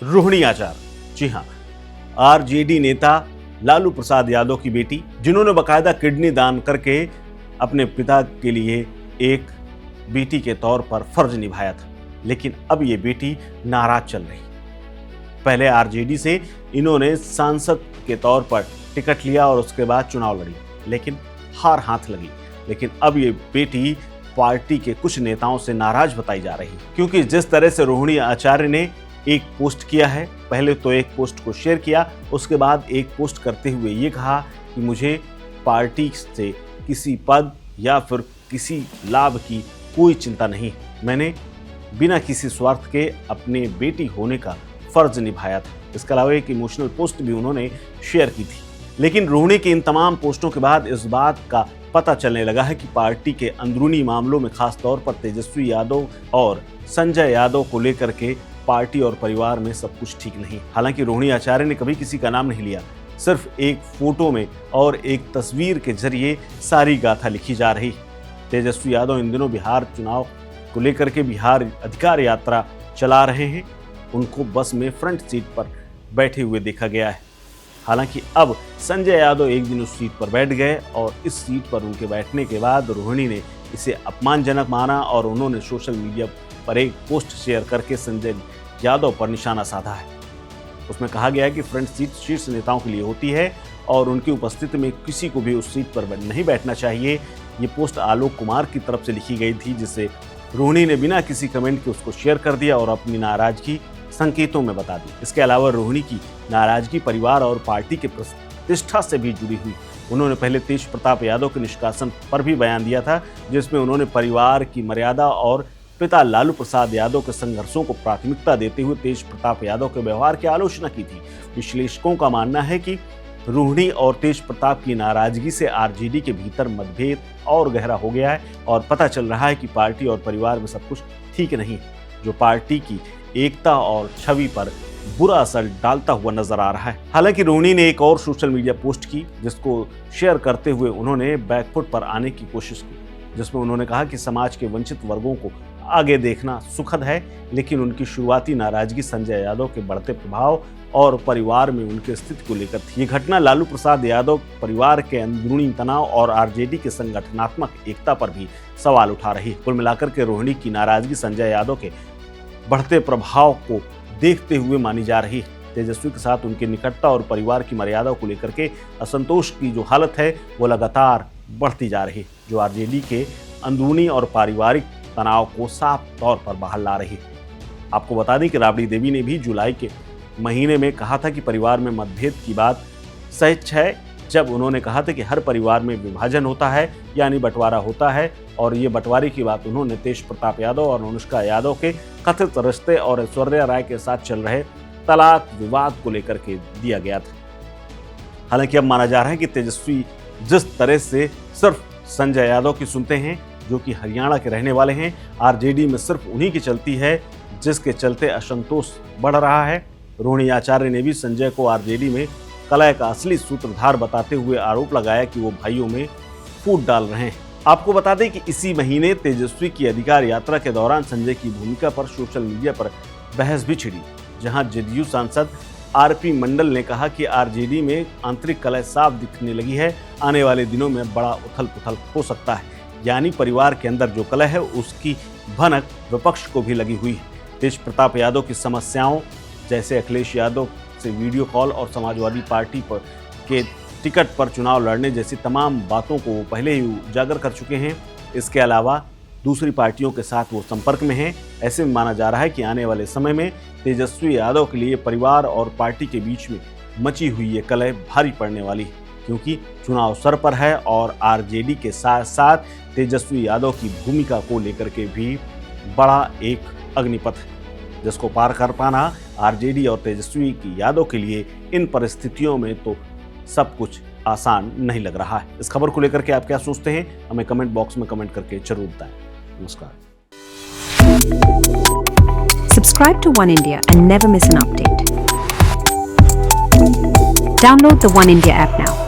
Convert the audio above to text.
रोहिणी आचार्य, जी हाँ, आरजेडी नेता लालू प्रसाद यादव की बेटी, जिन्होंने बकायदा किडनी दान करके अपने पिता के लिए एक बेटी के तौर पर फर्ज निभाया था, लेकिन अब ये बेटी नाराज चल रही। पहले आरजेडी से इन्होंने सांसद के तौर पर टिकट लिया और उसके बाद चुनाव लड़ी, लेकिन हार हाथ लगी। लेकिन अब ये बेटी पार्टी के कुछ नेताओं से नाराज बताई जा रही, क्योंकि जिस तरह से रोहिणी आचार्य ने एक पोस्ट किया है, पहले तो एक पोस्ट को शेयर किया, उसके बाद एक पोस्ट करते हुए ये कहा कि मुझे पार्टी से किसी पद या फिर किसी लाभ की कोई चिंता नहीं, मैंने बिना किसी स्वार्थ के अपने बेटी होने का फर्ज निभाया था। इसके अलावा एक इमोशनल पोस्ट भी उन्होंने शेयर की थी। लेकिन रोहिणी की इन तमाम पोस्टों के बाद इस बात का पता चलने लगा है कि पार्टी के अंदरूनी मामलों में खास तौर पर तेजस्वी यादव और संजय यादव को लेकर के पार्टी और परिवार में सब कुछ ठीक नहीं। हालांकि रोहिणी आचार्य ने कभी किसी का नाम नहीं लिया, सिर्फ एक फोटो में और एक तस्वीर के जरिए सारी गाथा लिखी जा रही। तेजस्वी यादव इन दिनों बिहार चुनाव को लेकर के बिहार अधिकार यात्रा चला रहे हैं। उनको बस में फ्रंट सीट पर बैठे हुए देखा गया है। हालांकि अब संजय यादव एक दिन उस सीट पर बैठ गए और इस सीट पर उनके बैठने के बाद रोहिणी ने इसे अपमानजनक माना और उन्होंने सोशल मीडिया पर एक पोस्ट शेयर करके संजय यादव पर निशाना साधा है। उसमें कहा गया है कि फ्रंट सीट शीर्ष नेताओं के लिए होती है और उनकी उपस्थिति में किसी को भी उस सीट पर नहीं बैठना चाहिए। ये पोस्ट आलोक कुमार की तरफ से लिखी गई थी, जिसे रोहिणी ने बिना किसी कमेंट के उसको शेयर कर दिया और अपनी नाराजगी संकेतों में बता दी। इसके अलावा रोहिणी की नाराजगी परिवार और पार्टी के प्रतिष्ठा से भी जुड़ी हुई। उन्होंने पहले तेज प्रताप यादव के निष्कासन पर भी बयान दिया था, जिसमें उन्होंने परिवार की मर्यादा और पिता लालू प्रसाद यादव के संघर्षों को प्राथमिकता देते हुए तेज प्रताप यादव के व्यवहार की आलोचना की थी। विश्लेषकों का मानना है कि रोहिणी और तेज प्रताप की नाराजगी से आरजेडी के भीतर मतभेद और गहरा हो गया है और पता चल रहा है कि पार्टी और परिवार में सब कुछ ठीक नहीं, जो पार्टी की एकता और छवि पर बुरा असर डालता हुआ नजर आ रहा है। हालांकि रोहिणी ने एक और सोशल मीडिया पोस्ट की, जिसको शेयर करते हुए उन्होंने बैकफुट पर आने की कोशिश की, जिसमें उन्होंने कहा कि समाज के वंचित वर्गों को आगे देखना सुखद है, लेकिन उनकी शुरुआती नाराजगी संजय यादव के बढ़ते प्रभाव और परिवार में उनकी स्थिति को लेकर थी। ये घटना लालू प्रसाद यादव परिवार के अंदरूनी तनाव और आरजेडी के संगठनात्मक एकता पर भी सवाल उठा रही। कुल मिलाकर के रोहिणी की नाराजगी संजय यादव के बढ़ते प्रभाव को देखते हुए मानी जा रही। तेजस्वी के साथ उनकी निकटता और परिवार की मर्यादा को लेकर के असंतोष की जो हालत है वो लगातार बढ़ती जा रही, जो आरजेडी के अंदरूनी और पारिवारिक तनाव को साफ तौर पर बाहर ला रही। आपको बता दें कि राबड़ी देवी ने भी जुलाई के महीने में कहा था कि परिवार में मतभेद की बात सच है, जब उन्होंने कहा था कि हर परिवार में विभाजन होता है, यानी बंटवारा होता है, और ये बंटवारे की बात उन्होंने तेज प्रताप यादव और अनुष्का यादव के कथित रिश्ते और ऐश्वर्या राय के साथ चल रहे तलाक विवाद को लेकर के दिया गया था। हालांकि अब माना जा रहा है कि तेजस्वी जिस तरह से सिर्फ संजय यादव की सुनते हैं, जो कि हरियाणा के रहने वाले हैं, आरजेडी में सिर्फ उन्हीं की चलती है, जिसके चलते असंतोष बढ़ रहा है। रोहिणी आचार्य ने भी संजय को आरजेडी में कलह का असली सूत्रधार बताते हुए आरोप लगाया कि वो भाइयों में फूट डाल रहे हैं। आपको बता दें कि इसी महीने तेजस्वी की अधिकार यात्रा के दौरान संजय की भूमिका पर सोशल मीडिया पर बहस भी छिड़ी, जहां जेडीयू सांसद आरपी मंडल ने कहा कि आरजेडी में आंतरिक कलह साफ दिखने लगी है, आने वाले दिनों में बड़ा उथल पुथल हो सकता है। यानी परिवार के अंदर जो कलह है उसकी भनक विपक्ष को भी लगी हुई है। तेज प्रताप यादव की समस्याओं, जैसे अखिलेश यादव से वीडियो कॉल और समाजवादी पार्टी पर के टिकट पर चुनाव लड़ने जैसी तमाम बातों को वो पहले ही उजागर कर चुके हैं। इसके अलावा दूसरी पार्टियों के साथ वो संपर्क में हैं। ऐसे में माना जा रहा है कि आने वाले समय में तेजस्वी यादव के लिए परिवार और पार्टी के बीच में मची हुई ये कलह भारी पड़ने वाली है, क्योंकि चुनाव सर पर है और आरजेडी के साथ साथ तेजस्वी यादव की भूमिका को लेकर के भी बड़ा एक अग्निपथ है, जिसको पार कर पाना आरजेडी और तेजस्वी की यादव के लिए इन परिस्थितियों में तो सब कुछ आसान नहीं लग रहा है। इस खबर को लेकर के आप क्या सोचते हैं, हमें कमेंट बॉक्स में कमेंट करके जरूर बताएं। नमस्कार। Subscribe to One India and never miss an update. Download the One India app now.